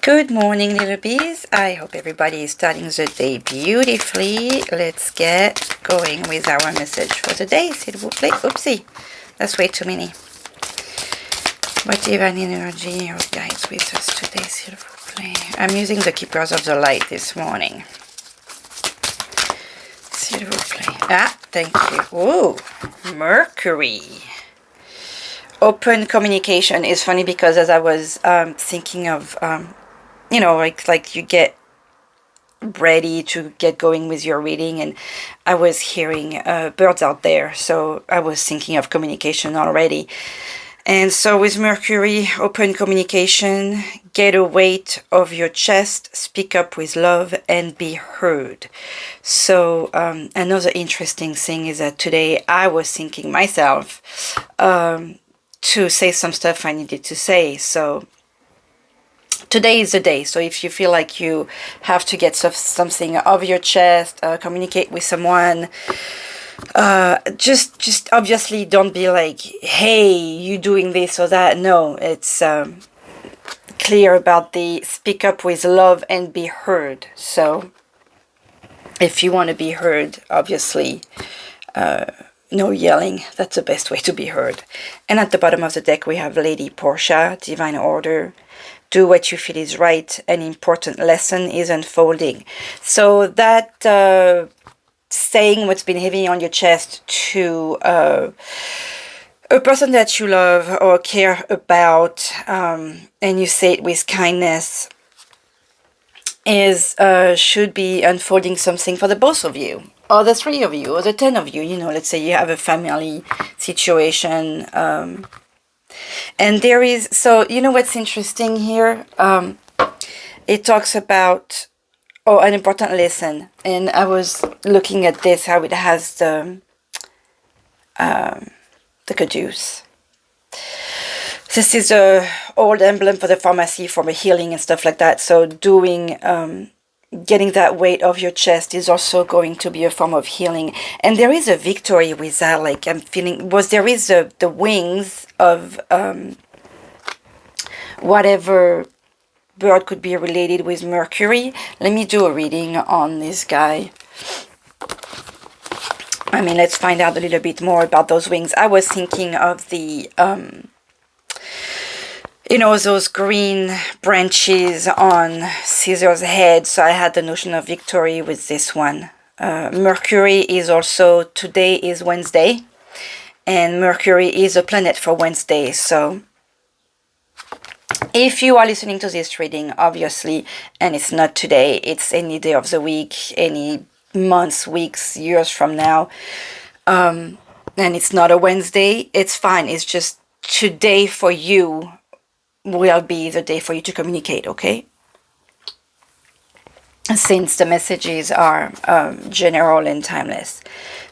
Good morning, little bees. I hope everybody is starting the day beautifully. Let's get going with our message for the day, s'il vous plaît. Oopsie, that's way too many. What divine energy or guides with us today, s'il vous plaît. I'm using the Keepers of the Light this morning. S'il vous plaît. Ah, thank you. Whoa, Mercury. Open communication is funny because as I was thinking of you know, like you get ready to get going with your reading, and I was hearing birds out there, so I was thinking of communication already. And so with Mercury, open communication, get a weight of your chest, speak up with love, and be heard. So another interesting thing is that today I was thinking myself to say some stuff I needed to say. So today is the day. So if you feel like you have to get something off your chest, communicate with someone, just obviously don't be like, hey, you doing this or that. No, it's clear about the speak up with love and be heard. So if you want to be heard, obviously no yelling. That's the best way to be heard. And at the bottom of the deck we have Lady Portia, Divine Order. Do what you feel is right. An important lesson is unfolding. So that saying what's been heavy on your chest to a person that you love or care about, and you say it with kindness, is should be unfolding something for the both of you, or the three of you, or the 10 of you. You know, let's say you have a family situation. And there is, so you know what's interesting here? It talks about, an important lesson. And I was looking at this, how it has the caduce. This is a old emblem for the pharmacy, for the healing and stuff like that. So doing, getting that weight off your chest is also going to be a form of healing. And there is a victory with that. Like I'm feeling, there is the wings of whatever bird could be related with Mercury. Let me do a reading on this guy. I mean, let's find out a little bit more about those wings. I was thinking of the you know, those green branches on Caesar's head. So I had the notion of victory with this one. Mercury is also, today is Wednesday. And Mercury is a planet for Wednesday. So if you are listening to this reading, obviously, and it's not today, it's any day of the week, any months, weeks, years from now, and it's not a Wednesday, it's fine. It's just today for you will be the day for you to communicate, okay? Since the messages are general and timeless.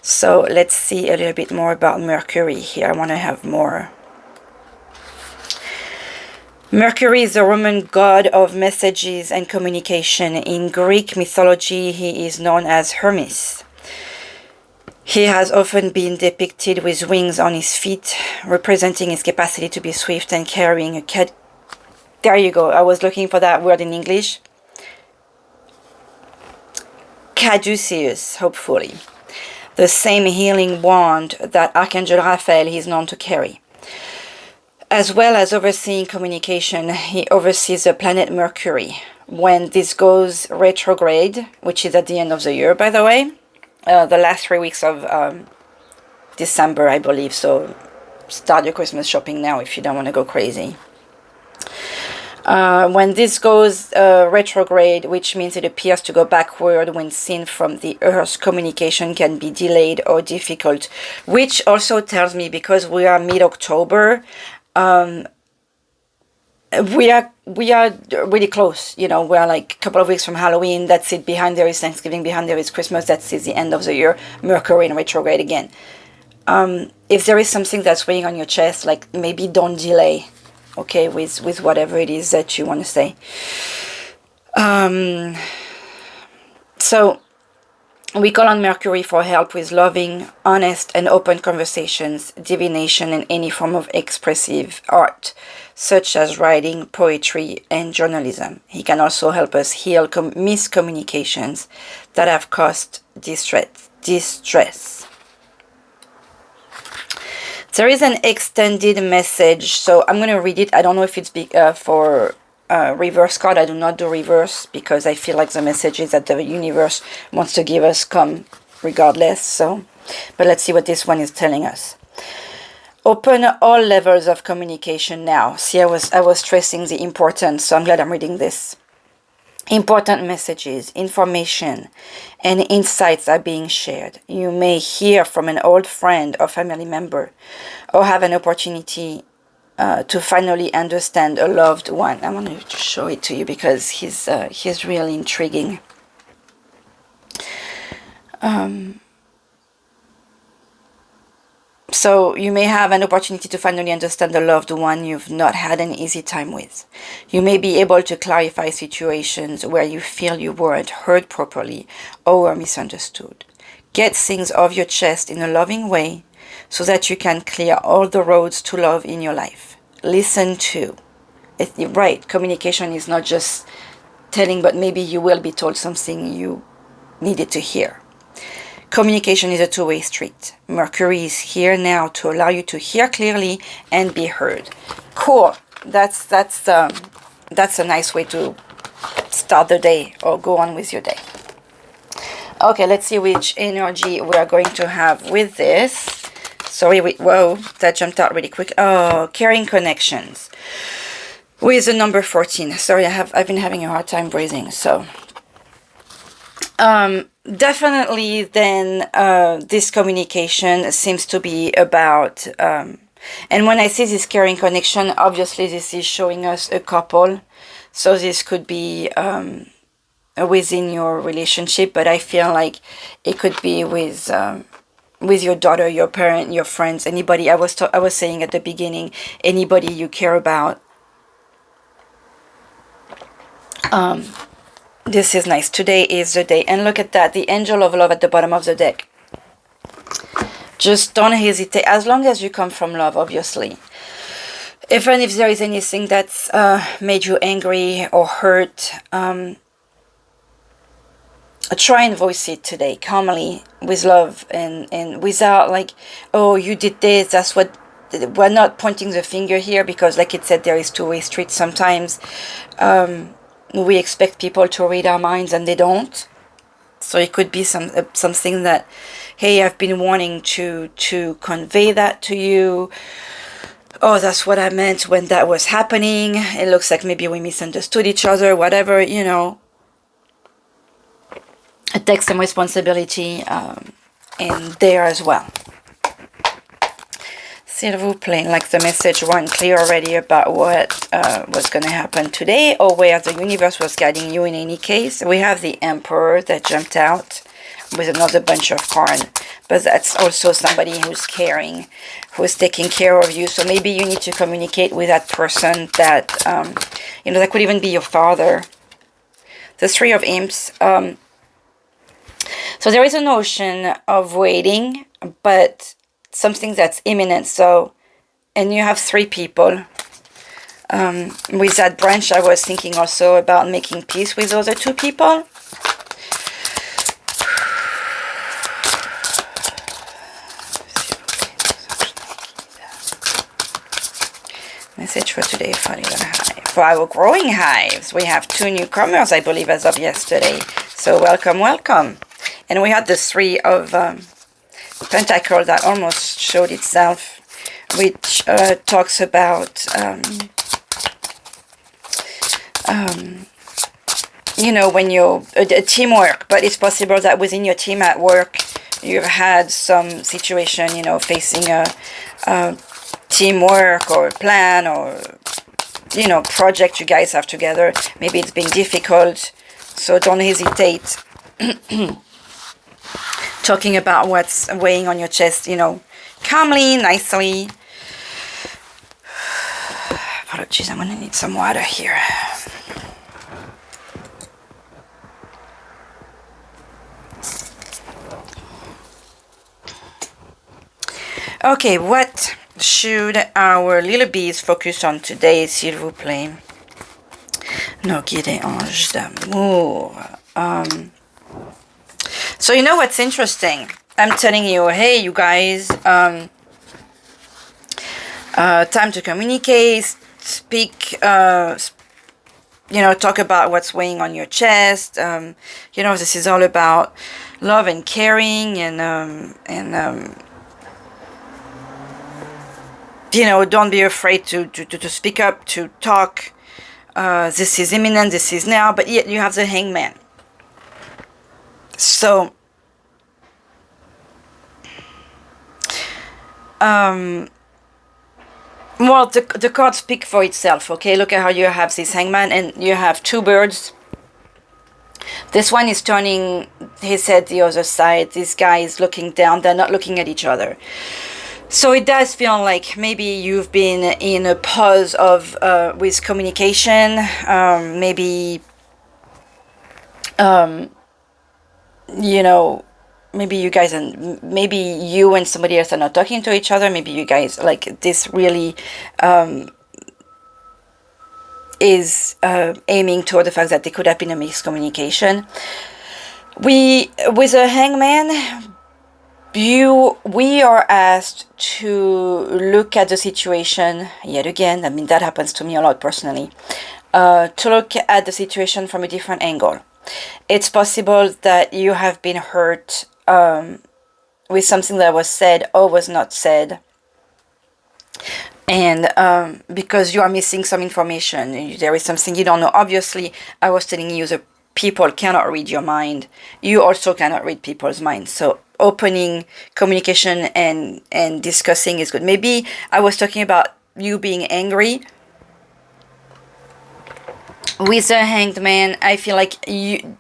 So let's see a little bit more about Mercury here. I want to have more. Mercury is the Roman god of messages and communication. In Greek mythology, he is known as Hermes. He has often been depicted with wings on his feet, representing his capacity to be swift and carrying a cat. There you go. I was looking for that word in English. Caduceus, hopefully. The same healing wand that Archangel Raphael is known to carry. As well as overseeing communication, he oversees the planet Mercury. When this goes retrograde, which is at the end of the year, by the way, the last 3 weeks of December, I believe. So start your Christmas shopping now if you don't want to go crazy. When this goes retrograde, which means it appears to go backward when seen from the Earth, communication can be delayed or difficult, which also tells me, because we are mid-October, we are really close. You know, we are like a couple of weeks from Halloween. That's it. Behind there is Thanksgiving. Behind there is Christmas. That's the end of the year. Mercury in retrograde again. If there is something that's weighing on your chest, like maybe don't delay. Okay, with whatever it is that you want to say. So We call on Mercury for help with loving, honest, and open conversations, divination, and any form of expressive art, such as writing, poetry, and journalism. He can also help us heal miscommunications that have caused distress. There is an extended message, so I'm going to read it. I don't know if it's for reverse card. I do not do reverse because I feel like the messages that the universe wants to give us come regardless. So, but let's see what this one is telling us. Open all levels of communication now. See, I was stressing the importance, so I'm glad I'm reading this. Important messages, information, and insights are being shared. You may hear from an old friend or family member, or have an opportunity to finally understand a loved one. I want to show it to you because he's really intriguing. So you may have an opportunity to finally understand the loved one you've not had an easy time with. You may be able to clarify situations where you feel you weren't heard properly or were misunderstood. Get things off your chest in a loving way so that you can clear all the roads to love in your life. Listen to. Right, communication is not just telling, but maybe you will be told something you needed to hear. Communication is a two-way street. Mercury is here now to allow you to hear clearly and be heard. Cool. That's a nice way to start the day or go on with your day. Okay, let's see which energy we are going to have with this. Sorry, whoa, that jumped out really quick. Oh, caring connections. With the number 14. Sorry, I've been having a hard time breathing, so definitely then this communication seems to be about and when I see this caring connection, obviously this is showing us a couple, so this could be within your relationship, but I feel like it could be with your daughter, your parent, your friends, anybody. I was saying at the beginning, anybody you care about. This is nice. Today is the day. And look at that. The angel of love at the bottom of the deck. Just don't hesitate. As long as you come from love, obviously. Even if there is anything that's made you angry or hurt, try and voice it today calmly with love and without like, oh, you did this. That's what. We're not pointing the finger here because, like it said, there is two-way street sometimes. We expect people to read our minds and they don't. So it could be something that, hey, I've been wanting to convey that to you. Oh, that's what I meant when that was happening. It looks like maybe we misunderstood each other, whatever, you know. Take some responsibility in there as well. S'il vous plaît, like the message wasn't clear already about what was going to happen today or where the universe was guiding you in any case. We have the Emperor that jumped out with another bunch of cards, but that's also somebody who's caring, who's taking care of you. So maybe you need to communicate with that person that, that could even be your father. The Three of Imps. So there is a notion of waiting, but something that's imminent. So, and you have 3 people. With that branch, I was thinking also about making peace with those 2 people. Message for today for our growing hives. We have 2 newcomers, I believe, as of yesterday. So welcome, welcome. And we had the 3 of Pentacle that almost showed itself, which talks about when you're teamwork, but it's possible that within your team at work you've had some situation, facing a teamwork or a plan or project you guys have together. Maybe it's been difficult, so don't hesitate. Talking about what's weighing on your chest, calmly, nicely. Apologies, I'm gonna need some water here. Okay, what should our little bees focus on today, s'il vous plaît? Nos guides et anges d'amour. So you know what's interesting? I'm telling you, hey, you guys, time to communicate, speak, talk about what's weighing on your chest. This is all about love and caring don't be afraid to speak up, to talk. This is imminent, this is now, but yet you have the hangman. So, well, the cards speak for itself, okay? Look at how you have this hangman, and you have two birds. This one is turning his head the other side. This guy is looking down. They're not looking at each other. So it does feel like maybe you've been in a pause of with communication. Maybe maybe you guys and maybe you and somebody else are not talking to each other. Maybe you guys like this really is aiming toward the fact that there could have been a miscommunication. With a hangman, we are asked to look at the situation yet again. I mean, that happens to me a lot personally. To look at the situation from a different angle. It's possible that you have been hurt with something that was said or was not said. And because you are missing some information, there is something you don't know. Obviously, I was telling you that people cannot read your mind. You also cannot read people's minds. So opening communication and discussing is good. Maybe I was talking about you being angry. With the hanged man, I feel like you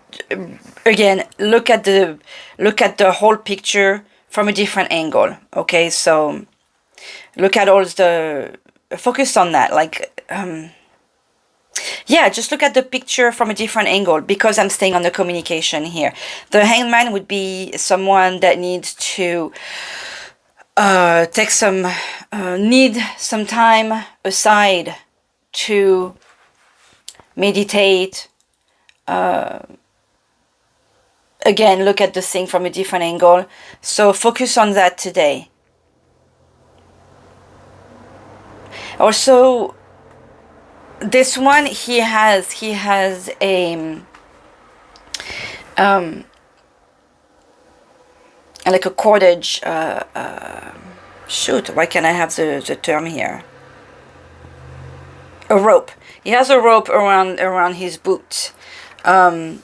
again look at the whole picture from a different angle. Okay, so look at all the focus on that. Like just look at the picture from a different angle, because I'm staying on the communication here. The hanged man would be someone that needs to need some time aside to meditate. Again, look at the thing from a different angle. So focus on that today. Also, this one, he has a like a cordage. Shoot, why can't I have the term here? A rope. He has a rope around his boot, and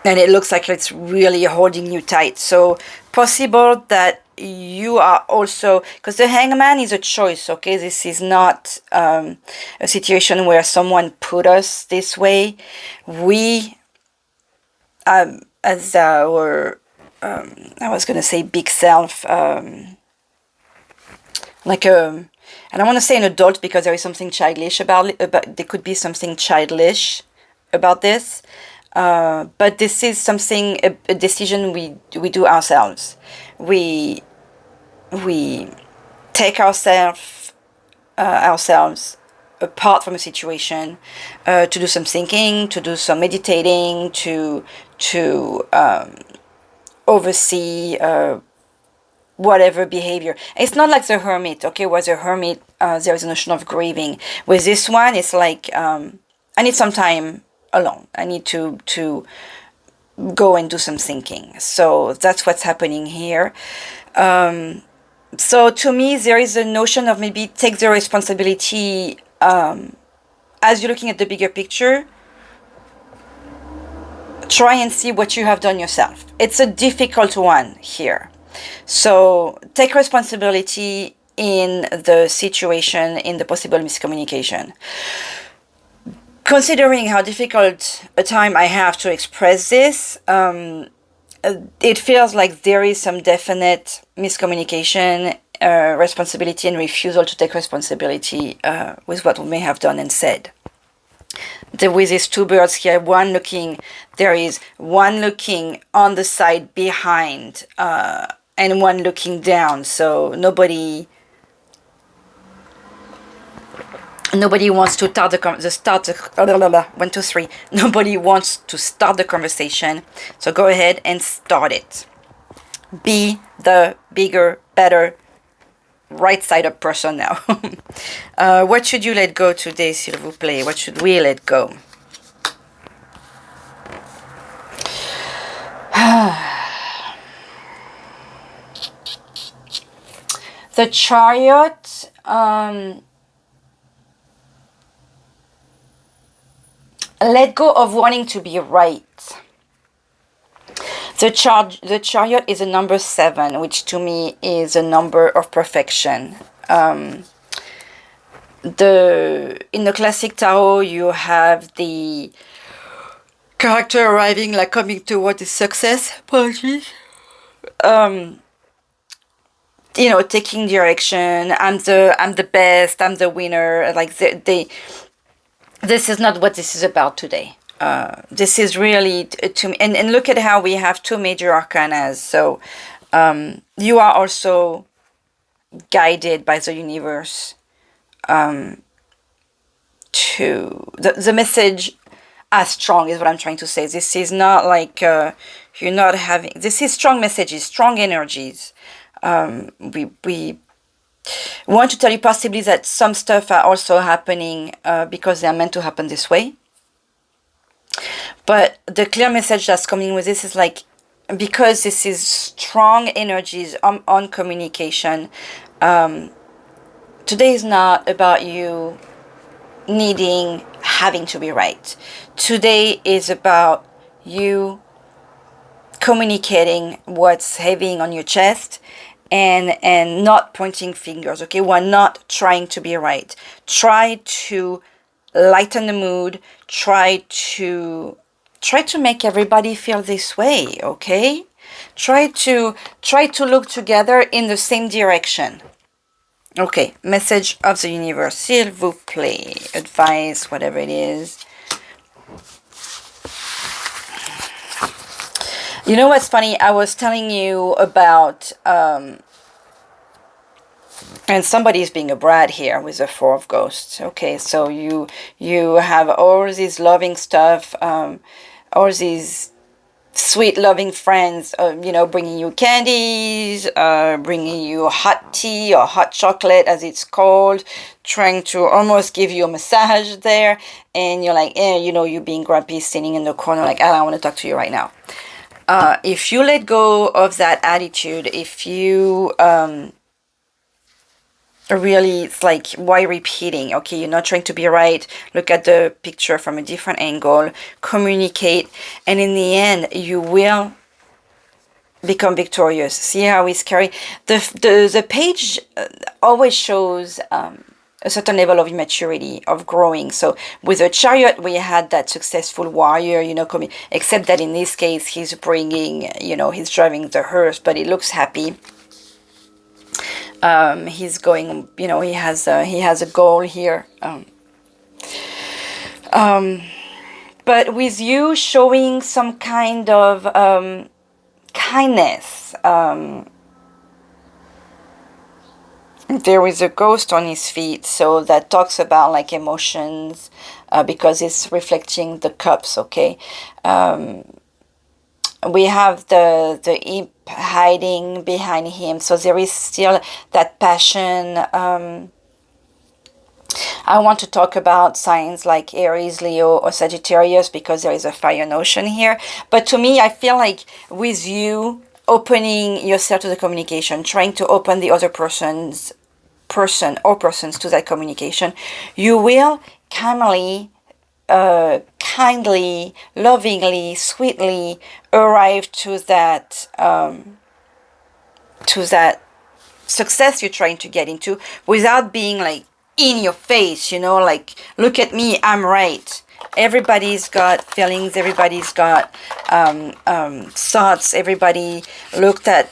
it looks like it's really holding you tight. So possible that you are also, because the hangman is a choice. Okay, this is not a situation where someone put us this way. We, as our I was gonna say big self, like a. I don't want to say an adult because there is something childish about it. But there could be something childish about this. But this is something, a decision we do ourselves. We take ourselves apart from a situation, to do some thinking, to do some meditating, to oversee whatever behavior. It's not like the hermit, okay? Where the hermit, there is a notion of grieving. With this one, it's like I need some time alone. I need to go and do some thinking. So that's what's happening here. So to me, there is a notion of maybe take the responsibility as you're looking at the bigger picture. Try and see what you have done yourself. It's a difficult one here. So take responsibility in the situation, in the possible miscommunication. Considering how difficult a time I have to express this, it feels like there is some definite miscommunication, responsibility, and refusal to take responsibility with what we may have done and said. With these two birds here, there is one looking on the side behind and one looking down. So nobody wants to start the 1, 2, 3. Nobody wants to start the conversation. So go ahead and start it. Be the bigger, better, right-sided person now. What should you let go today, s'il vous plaît? What should we let go? The Chariot. Let go of wanting to be right. The Chariot is a number 7, which to me is a number of perfection. In the classic tarot, you have the character arriving, like coming toward the success. Apologies. You know, taking direction. I'm the best. I'm the winner. Like this is not what this is about today. This is really to me, and look at how we have 2 major arcanas. So you are also guided by the universe to the message as strong is what I'm trying to say. This is not like you're not having, this is strong messages, strong energies. We want to tell you possibly that some stuff are also happening because they are meant to happen this way. But the clear message that's coming with this is like, because this is strong energies on communication, today is not about you having to be right. Today is about you communicating what's heavy on your chest and not pointing fingers, okay? We're not trying to be right. Try to lighten the mood. Try to make everybody feel this way, okay? Try to look together in the same direction. Okay, message of the universe, s'il vous plaît. Advice, whatever it is. You know what's funny? I was telling you about, and somebody's being a brat here with the 4 of Ghosts. Okay, so you have all this loving stuff, all these sweet loving friends, you know, bringing you candies, bringing you hot tea or hot chocolate as it's called, trying to almost give you a massage there, and you're like, you know, you being grumpy, sitting in the corner like, I don't want to talk to you right now. If you let go of that attitude, if you really, it's like, why repeating? Okay, you're not trying to be right. Look at the picture from a different angle. Communicate, and in the end, you will become victorious. See how it's scary? The page always shows a certain level of immaturity, of growing. So with the Chariot, we had that successful warrior, you know, coming. Except that in this case, he's bringing, you know, he's driving the hearse, but he looks happy. He's going, you know, he has a goal here. But with you showing some kind of kindness, there is a ghost on his feet, so that talks about like emotions, because it's reflecting the cups, okay? We have the imp hiding behind him, so there is still that passion. I want to talk about signs like Aries, Leo, or Sagittarius, because there is a fire notion here. But to me, I feel like with you opening yourself to the communication, trying to open the other person or persons to that communication, you will kindly, lovingly, sweetly arrive to that success you're trying to get into, without being like in your face, you know, like, look at me, I'm right. Everybody's got feelings, everybody's got thoughts, everybody look at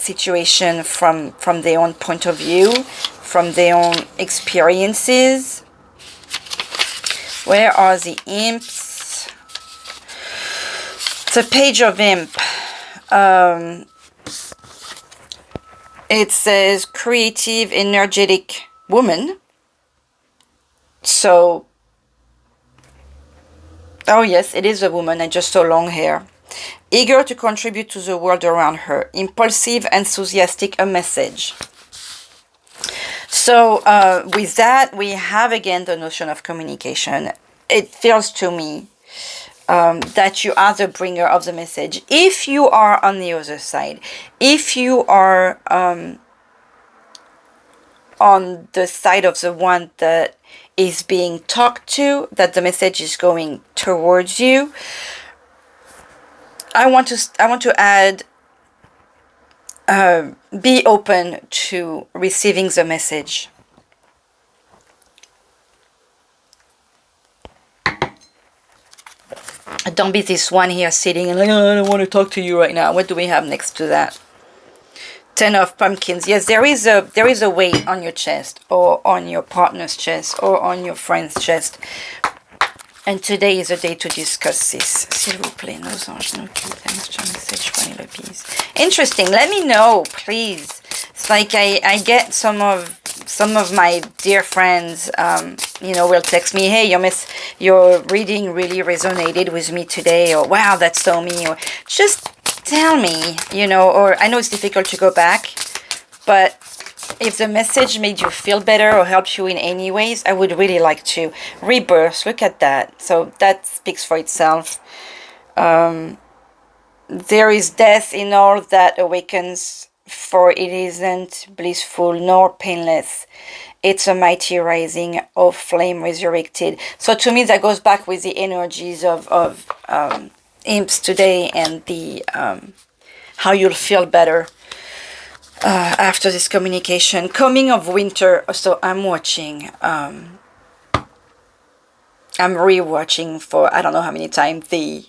situation from their own point of view, from their own experiences. Where are the imps? The Page of Imp. It says creative, energetic woman. So, oh yes, it is a woman. I just saw long hair. Eager to contribute to the world around her. Impulsive, enthusiastic, a message. So with that, we have again the notion of communication. It feels to me that you are the bringer of the message. If you are on the other side, if you are on the side of the one that is being talked to, that the message is going towards you, I want to add, be open to receiving the message. Don't be this one here sitting and like, oh, I don't want to talk to you right now. What do we have next to that? 10 of pumpkins. Yes, there is a weight on your chest, or on your partner's chest, or on your friend's chest. And today is a day to discuss this. S'il vous plaît, nos anges, nos guides, extra message, Penelope's. Interesting. Let me know, please. It's like I get some of my dear friends, will text me, hey, your reading really resonated with me today, or wow, that's so me, or just tell me, or I know it's difficult to go back, but if the message made you feel better or helped you in any ways, I would really like to. Rebirth, look at that. So that speaks for itself. There is death in all that awakens, for it isn't blissful nor painless. It's a mighty rising of flame resurrected. So to me, that goes back with the energies of imps today, and the how you'll feel better after this communication. Coming of winter. So I'm watching, I'm rewatching for I don't know how many times the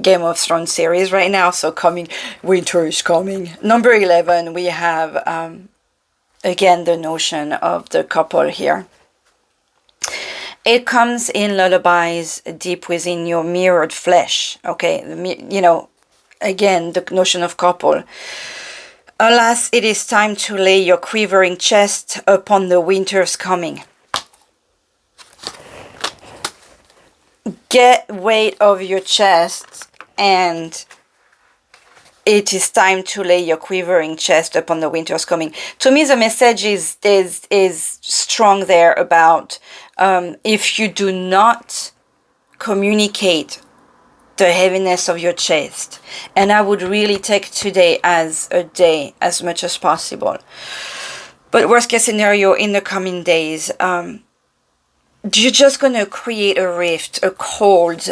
Game of Thrones series right now. So coming, winter is coming. Number 11, we have again the notion of the couple here. It comes in lullabies deep within your mirrored flesh. Okay, again the notion of couple. Alas, it is time to lay your quivering chest upon the winter's coming. Get weight of your chest, and it is time to lay your quivering chest upon the winter's coming. To me, the message is strong there about if you do not communicate the heaviness of your chest. And I would really take today as a day as much as possible. But worst case scenario, in the coming days, you're just going to create a rift, a cold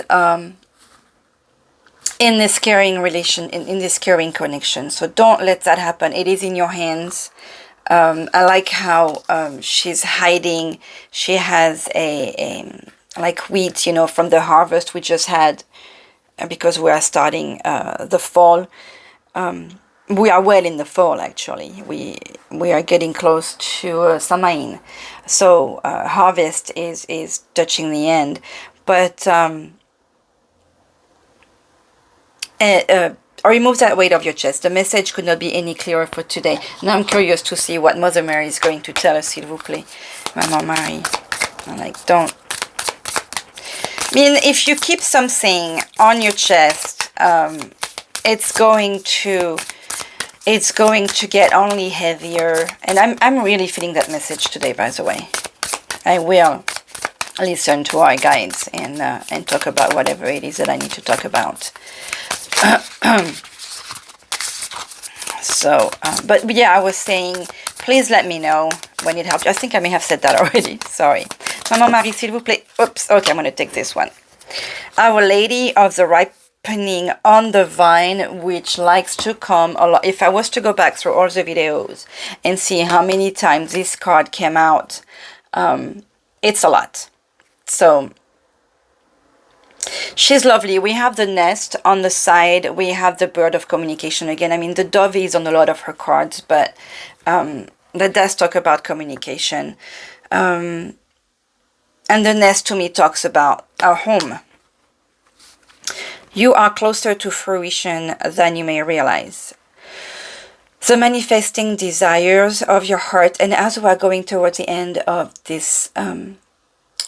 in this caring relation, in this caring connection. So don't let that happen. It is in your hands. I like how she's hiding. She has a like wheat, from the harvest we just had, because we are starting the fall. We are well in the fall, actually. We are getting close to Samhain. So harvest is touching the end. But remove that weight of your chest. The message could not be any clearer for today. Now I'm curious to see what Mother Mary is going to tell us, s'il vous plaît. Maman Marie. I'm like, don't. I mean, if you keep something on your chest, it's going to get only heavier. And I'm really feeling that message today, by the way. I will listen to our guides and talk about whatever it is that I need to talk about. So, but yeah, I was saying, please let me know when it helps. I think I may have said that already. Sorry. Maman Marie, s'il vous plaît. Oops. Okay, I'm going to take this one. Our Lady of the Ripening on the Vine, which likes to come a lot. If I was to go back through all the videos and see how many times this card came out, it's a lot. So, she's lovely. We have the nest on the side. We have the bird of communication again. I mean, the dove is on a lot of her cards, but that does talk about communication. And the nest to me talks about our home. You are closer to fruition than you may realize. The manifesting desires of your heart. And as we are going towards the end of this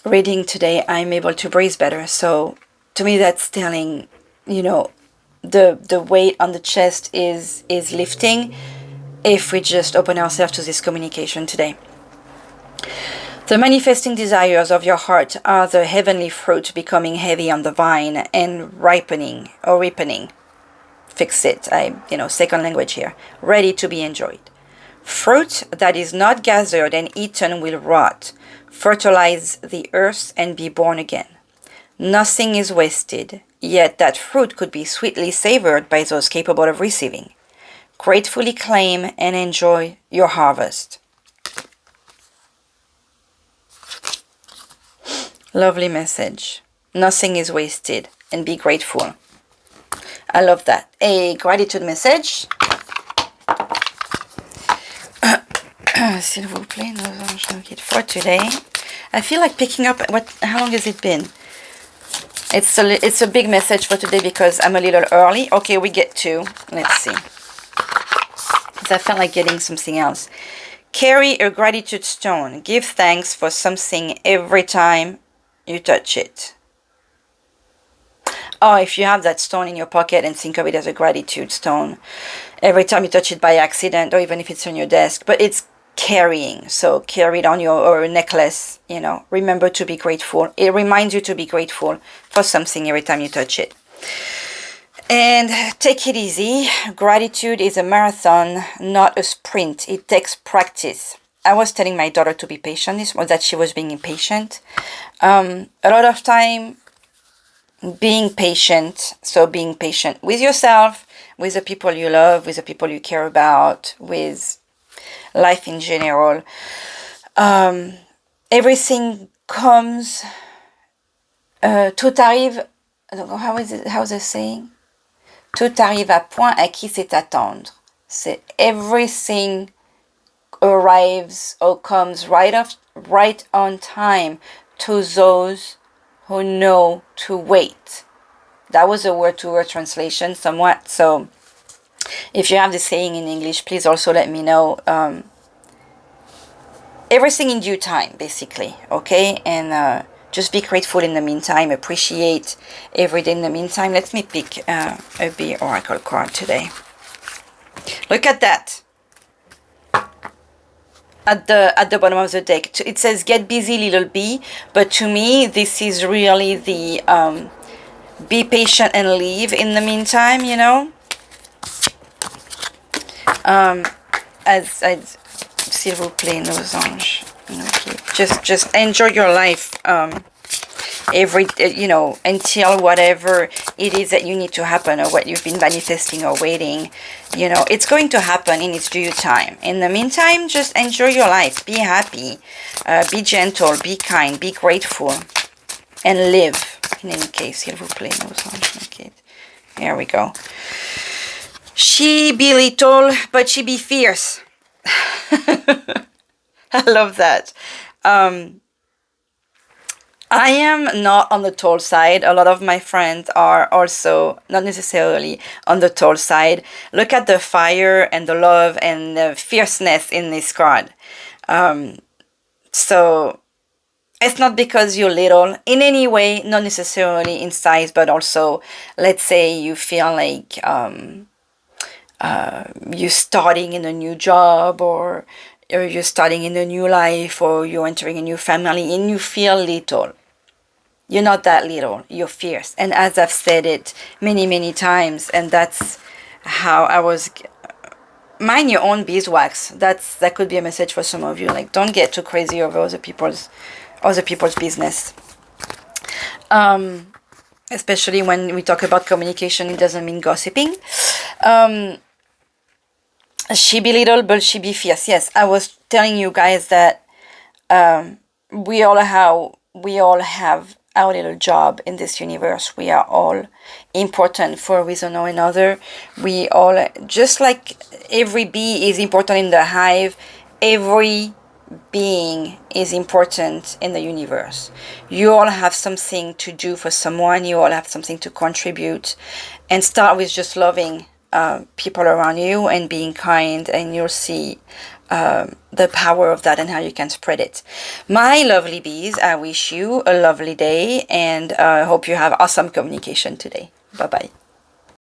reading today, I'm able to breathe better. So to me, that's telling, you know, the weight on the chest is lifting if we just open ourselves to this communication today. The manifesting desires of your heart are the heavenly fruit becoming heavy on the vine and ripening. Fix it. Second language here. Ready to be enjoyed. Fruit that is not gathered and eaten will rot, fertilize the earth and be born again. Nothing is wasted, yet that fruit could be sweetly savored by those capable of receiving. Gratefully claim and enjoy your harvest. Lovely message. Nothing is wasted, and be grateful. I love that. A gratitude message. S'il vous plaît, for today. I feel like picking up how long has it been? It's a big message for today because I'm a little early. Okay, we get two. Let's see. I felt like getting something else. Carry a gratitude stone. Give thanks for something every time you touch it. Oh, if you have that stone in your pocket and think of it as a gratitude stone, every time you touch it by accident, or even if it's on your desk, but it's carrying. So carry it on your necklace, remember to be grateful. It reminds you to be grateful for something every time you touch it. And take it easy. Gratitude is a marathon, not a sprint. It takes practice. I was telling my daughter to be patient, that she was being impatient. A lot of time being patient. So being patient with yourself, with the people you love, with the people you care about, with life in general. Everything comes. Tout arrive. How's the saying? Tout arrive à point à qui sait attendre. C'est everything arrives or comes right on time to those who know to wait. That was a word-to-word translation somewhat. So if you have the saying in English, please also let me know. Everything in due time, basically. Okay? And just be grateful in the meantime. Appreciate every day in the meantime. Let me pick a B Oracle card today. Look at that. At the bottom of the deck. It says, get busy, little bee. But to me, this is really the be patient and leave in the meantime, As s'il vous plaît, nos anges. Okay. Just enjoy your life. Until whatever it is that you need to happen, or what you've been manifesting or waiting, it's going to happen in its due time. In the meantime, just enjoy your life. Be happy, be gentle, be kind, be grateful, and live. In any case, s'il vous plaît, nos anges. Okay, here we go. She be little, but she be fierce. I love that. I am not on the tall side. A lot of my friends are also not necessarily on the tall side. Look at the fire and the love and the fierceness in this card. So it's not because you're little in any way, not necessarily in size, but also, let's say you feel like you're starting in a new job, or you're starting in a new life, or you're entering a new family and you feel little. You're not that little, you're fierce. And as I've said it many, many times, and that's how I was, mind your own beeswax. That could be a message for some of you. Like, don't get too crazy over other people's business. Especially when we talk about communication, it doesn't mean gossiping. She be little, but she be fierce. Yes, I was telling you guys that we all have our little job in this universe. We are all important for a reason or another. We all, just like every bee is important in the hive, every being is important in the universe. You all have something to do for someone. You all have something to contribute. And start with just loving people around you and being kind, and you'll see the power of that and how you can spread it. My lovely bees, I wish you a lovely day, and I hope you have awesome communication today. Bye bye.